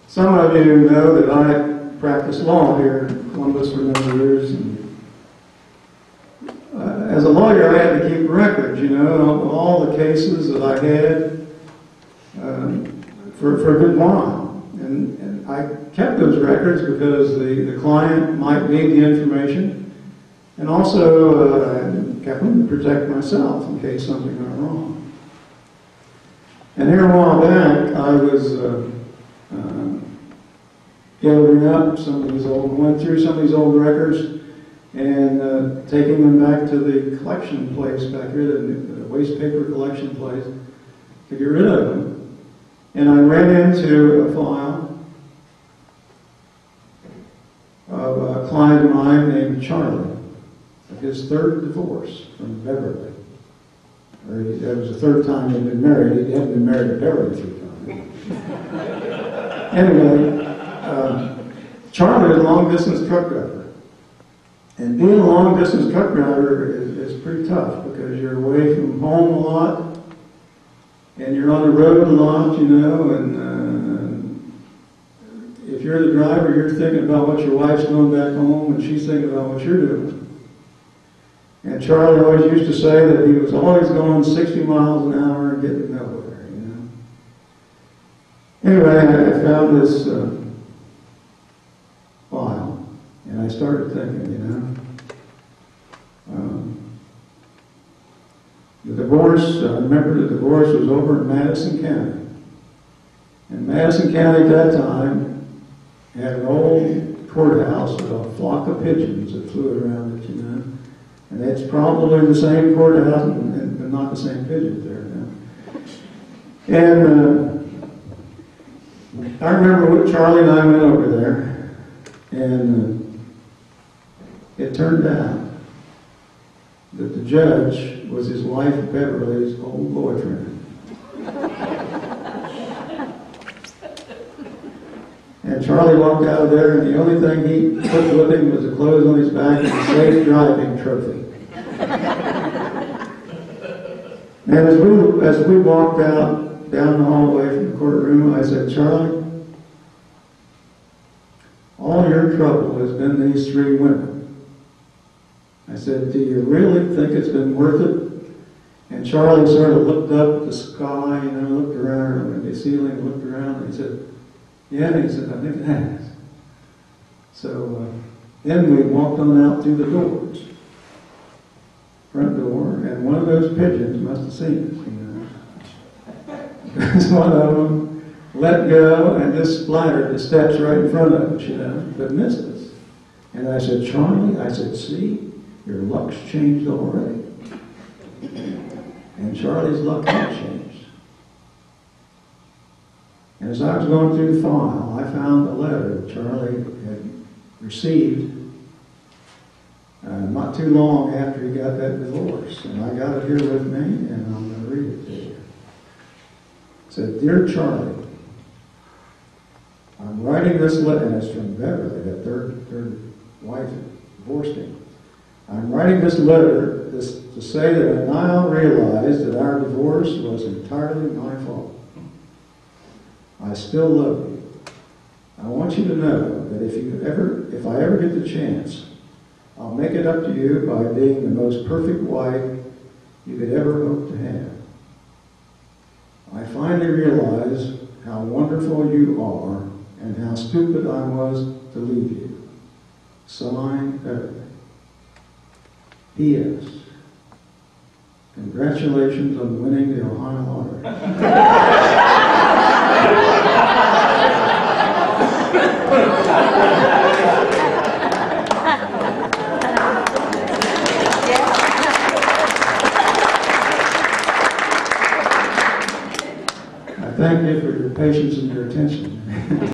Some of you know that I practiced law here in Columbus for a number of years. And, as a lawyer, I had to keep records, you know, of all the cases that I had for a good while. And I kept those records because the client might need the information, and also I kept them to protect myself in case something went wrong. And here a while back, I was gathering up went through some of these old records and taking them back to the collection place back here, the waste paper collection place, to get rid of them. And I ran into a file of a client of mine named Charlie, of his third divorce from Beverly. That was the third time he'd been married. He hadn't been married to Beverly 3 times. Anyway, Charlie was a long-distance truck driver. And being a long-distance truck driver is pretty tough because you're away from home a lot, and you're on the road a lot, you know, and if you're the driver, you're thinking about what your wife's doing back home, and she's thinking about what you're doing. And Charlie always used to say that he was always going 60 miles an hour and getting nowhere, you know. Anyway, I found this file, and I started thinking, you know, the divorce, I remember the divorce was over in Madison County. And Madison County at that time had an old courthouse with a flock of pigeons that flew around it, you know. And it's probably the same courthouse, but not the same pigeons there now. And I remember when Charlie and I went over there, and it turned out that the judge was his wife Beverly's old boyfriend. And Charlie walked out of there, and the only thing he took with him was the clothes on his back and a safe driving trophy. And as we walked out down the hallway from the courtroom, I said, Charlie, all your trouble has been these 3 women. I said, do you really think it's been worth it? And Charlie sort of looked up at the sky, you know, looked around at the ceiling, looked around, and he said, yeah, he said, I think it has. So then we walked on out through the doors, front door, and one of those pigeons must have seen us, you know. Because one of them let go and just splattered the steps right in front of us, you know, but missed us. And I said, Charlie, I said, see, your luck's changed already. And Charlie's luck had changed. And as I was going through the file, I found a letter that Charlie had received not too long after he got that divorce. And I got it here with me, and I'm going to read it to you. It said, Dear Charlie, I'm writing this letter, and it's from Beverly, that third wife that divorced him. I'm writing this letter to say that I now realize that our divorce was entirely my fault. I still love you. I want you to know that if I ever get the chance, I'll make it up to you by being the most perfect wife you could ever hope to have. I finally realize how wonderful you are and how stupid I was to leave you. Signed, Beverly. P.S. Congratulations on winning the Ohio lottery. I thank you for your patience and your attention.